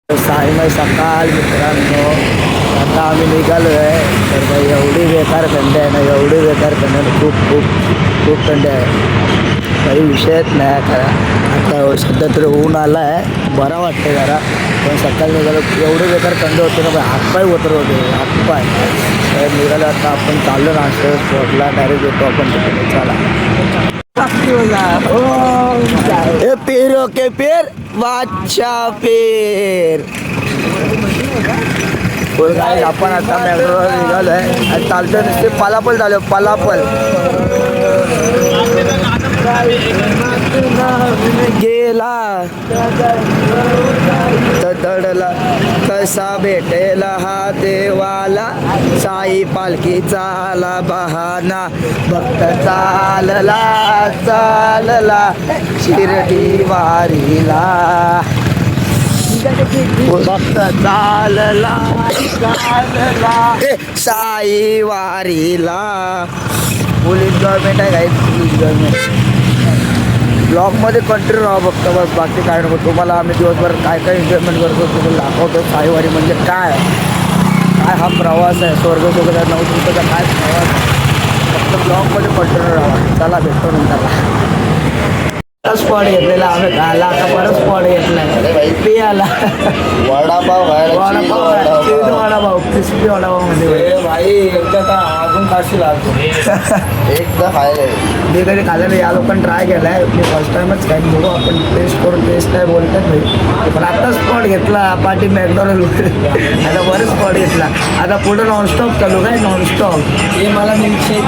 सायंकाळी सकाळ मित्रांनो, आता आम्ही निघालो आहे. तर भाई एवढी बेकार थंडी आहे ना, एवढी बेकार थंडी आहे, खूप खूप खूप थंडी आहे. काही विषयच नाही खरा. आता सध्या तरी ऊन आला आहे, बरा वाटते जरा. पण सकाळी निघालो एवढी बेकार थंडी होते ना, हातपाय उतर होते हातपाय. तर निघालो आता आपण चाललो नाश्ता स्पॉटला, डायरेक्ट येतो आपण तिकडे. चला ए पेरो के पेर वाचा पेर. आपण आता मॅंगलोर निघालो आहे आणि चालतो नुसते पलापल झालो. पलापल गेला तर दडला कसा भेटेला हा देवाला. साई पालखीचा आला बहाना, भक्त चालला चालला शिर्डी वारीला. भक्त चालला चालला साई वारीला. पोलीस गव्हर्नमेंट आहे काय, पोलीस गव्हर्नमेंट. ब्लॉगमध्ये कंटिन्यू राहा फक्त, बस बाकी काय नको. तुम्हाला आम्ही दिवसभर काय काय एन्जॉयमेंट करतो तुम्हाला दाखवतो. साईवारी म्हणजे काय काय हा प्रवास आहे, स्वर्ग वगैरे नवदुर्गाचा काय प्रवास. फक्त ब्लॉगमध्ये कंटिन्यू राहा. चला भेटतो नंतर. स्पॉट घेतलेला आम्ही खायला, आता परत स्पॉट घेतलाय पियाला. वडापाव वडापाव क्रिस्पी वडापाव मध्ये भाई एकदा का अजून खाशी लागतो. एकदा खायला मी कधी खाल्लं नाही, या लोकांनी ट्राय केलाय. मी फर्स्ट टाइमच खाईन, बघू आपण टेस्ट करून. टेस्ट काय बोलतात भाई. पण आता स्पॉट घेतला पाठी मॅकडॉनल्ड. आता बरं स्पॉट घेतला. आता पुढे नॉनस्टॉप चालू काय, नॉनस्टॉप. हे मला मिल्कशेक,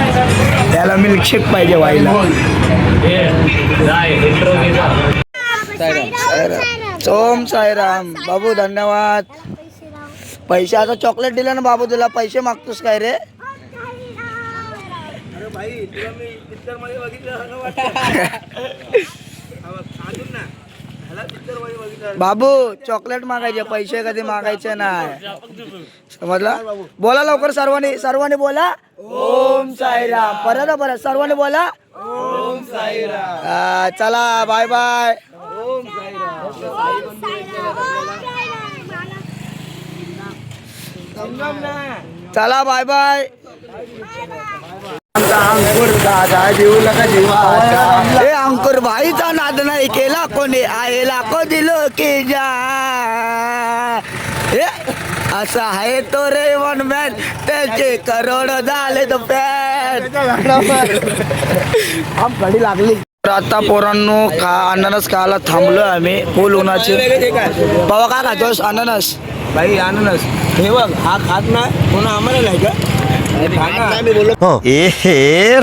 त्याला मिल्कशेक पाहिजे व्हायला. ओम साईराम. बाबू धन्यवाद. पैसे आता चॉकलेट दिले ना बाबू, तुला पैसे मागतोस काय रे. बाबू चॉकलेट मागायचे, पैसे कधी मागायचे नाही, समजला. बोला लवकर सर्वांनी, सर्वांनी बोला ओम साईराम. परत सर्वांनी बोला ओम साईराम. चला बाय बाय. ओम साईराम. चला बाय बाय. अंकुर दादा जीव लगा जीव. ए अंकुर भाईचा नाद नाही केला कोणी, आईला को दिलो की जा. असा आहे तो रे वन मॅन, त्याचे करोड झाले तो पॅन. घडी लागली. आता पोरांनो अननस खायला थांबलो आम्ही फुल उन्हाचे. बाबा काय खातोस. अननस भाई, अननस हे बघ. हा खात नाही पुन्हा आम्हाला नाही का.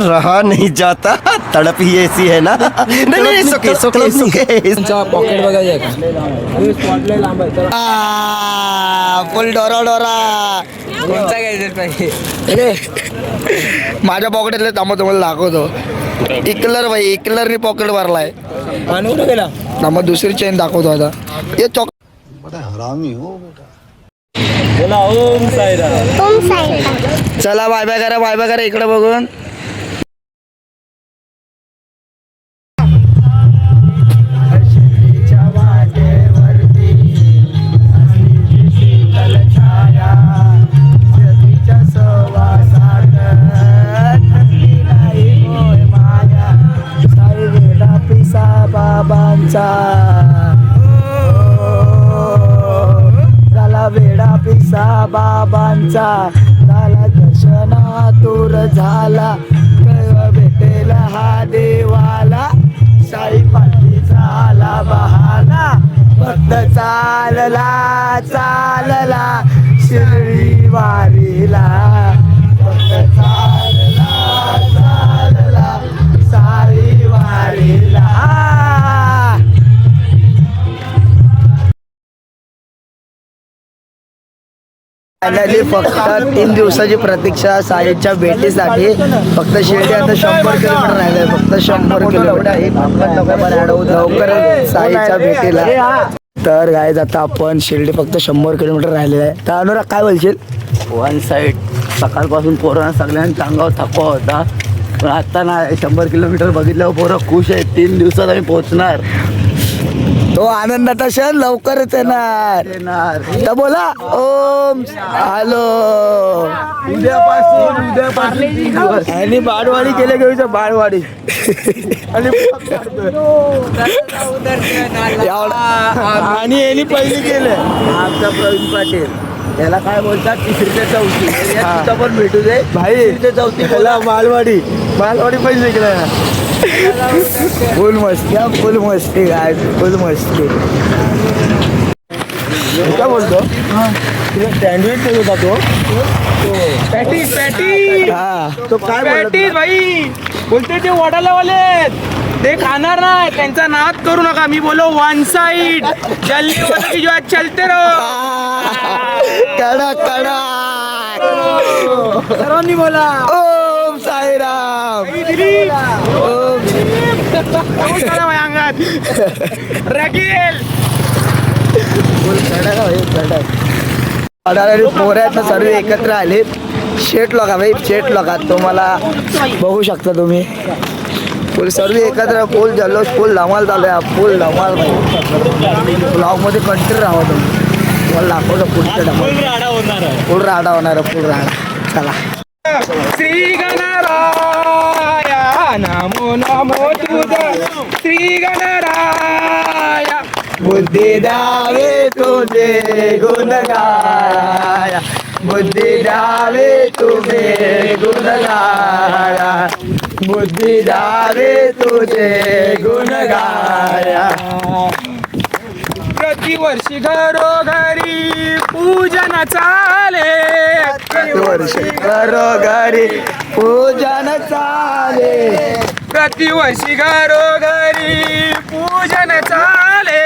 रहा नहीं जाता, तड़प ही ऐसी है ना. नहीं सुके सुके सुके. पॉकेट बघायचं का, फुल डोरा डोरा. कोणता घ्यायचं पाहिजे. माझ्या पॉकेटले थांबा, तुम्हाला दाखवतो. इकलर भाई, इकलरनी पॉकेट भरलाय. आणि कुठे गेला थांबा, दुसरी चेन दाखवतो आता. हे चॉक हरामी हो बेटा. ओम साईराम. ओम साईराम. चला बाय बाय करा, बाय बाय करा इकडे बघून. बाबांचा वेडा पिसा बाबांचा झाला, दर्शनातूर झाला. भेटेला हा देवाला, साई पालखीचा आला बहाना. भक्त चालला चालला शिर्डी वारीला. भक्त चालला चालला साई वारीला. फायनली फक्त 3 दिवसाची प्रतीक्षा साईच्या भेटीसाठी. फक्त शिर्डी आता 100 किलोमीटर राहिले, फक्त 100 किलोमीटर. लवकर साईच्या भेटीला. तर गाईज आता आपण शिर्डी फक्त 100 किलोमीटर राहिलेलं आहे. तर अनुराग काय बोलशील. वन साईड सकाळपासून पोरांना सगळ्यांना अंगावर थकवा होता, पण आता ना 100 किलोमीटर बघितल्यावर पोरं खुश आहेत. 3 दिवसात आम्ही पोहोचणार. तो आनंदाचा क्षण लवकरच येणार. तर बोला ओम हॅलो. उद्यापासून आणि बाळवाडी केले घेऊया बाळवाडी आणि आणि यांनी पहिले केलं आमचा प्रवीण पाटील. याला काय बोलतात तिसरीच्या चौथी पण भेटू दे भाई. चौथी बोला बालवाडी पहिले केलं. फुल मस्ती फुल मस्ती काय फुल मस्ती. काय बोलतो सँडविच देत होता तो पॅटीस पॅटीस हा तो काय पॅटीस भाई बोलते ते वडालावाले ते खाणार नाही. त्यांचा नाद करू नका. मी बोलो वन साइड जल्दी वाला की जो है चलते रहो. कडक सर्वांनी बोला ओम साईराम. ओम अंगात रगेल पोरं आहेत ना सर्व एकत्र आले. शेट लोक भाई शेट लोकात तुम्हाला बघू शकता तुम्ही. फुल सर्व एकत्र फुल जल्लोष फुल धमाल चालू आहे. फुल धमाल भाई ब्लॉगमध्ये कंटिन्यू राहा तुम्ही. तुम्हाला दाखवतो पुढचं धमाल फुल राडा होणार फुल राडा. चला श्री गणराया नमो नमो तुझ श्री गणराया. बुद्धी द्यावे तुझे गुण गाया. बुद्धी द्यावे तुझे गुण गाया. बुद्धी द्यावे तुझे गुण गाया. प्रतिवर्षी घरोघरी पूजन चाले. प्रतिवर्षी घरोघरी पूजन चाले. प्रतिवर्षी घरोघरी पूजन चाले.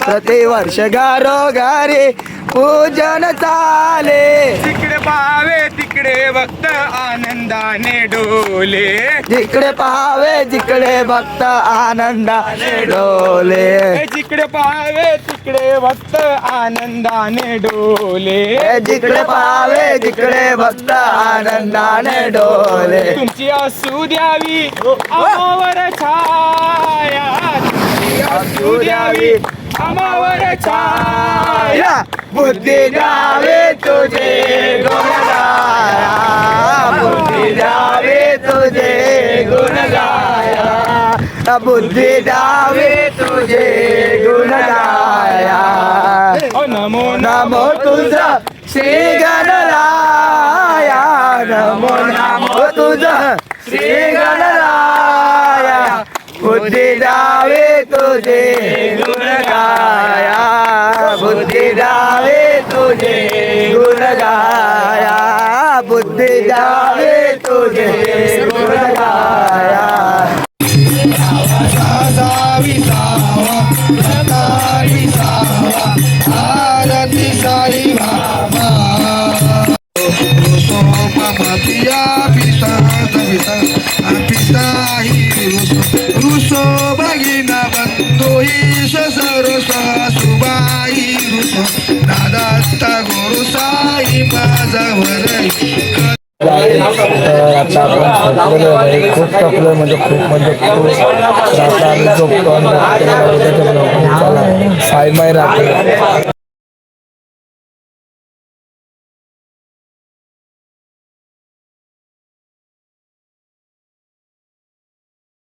प्रतिवर्ष घरोघरी पूजन चाले. तिकडे पाहावे तिकडे भक्त आनंदाने डोले. जिकडे पाहावे जिकडे भक्त आनंदाने डोले. जिकडे पाहावे तिकडे भक्त आनंदाने डोले. जिकडे पाहावे जिकडे भक्त आनंदाने डोले. तुमची असू द्यावी आमावर छाया. असू द्यावी आमावर छाया. बुद्धी द्यावे तुझे गुण गाया. बुद्धी द्यावे तुझे गुण गाया. बुद्धी द्यावे तुझे गुण गाया. नमो नमो तुझा श्री गणराया. नमो नमो तुझा श्री गणराया. बुद्धी द्यावे तुझे गुण गाया. बुद्धी द्यावे तुझे गुण गाया. बुद्धी द्यावे तुझे गुण गाया. आरती साई बाबा रुसो भगिना बंधू ही सरस सुबाई रुसो दादा गुरु साई माझावर. आता आपण थकलेलो आहे. खूप थकलो म्हणजे खूप आता आम्ही झोपतो. चला साई माई राहते.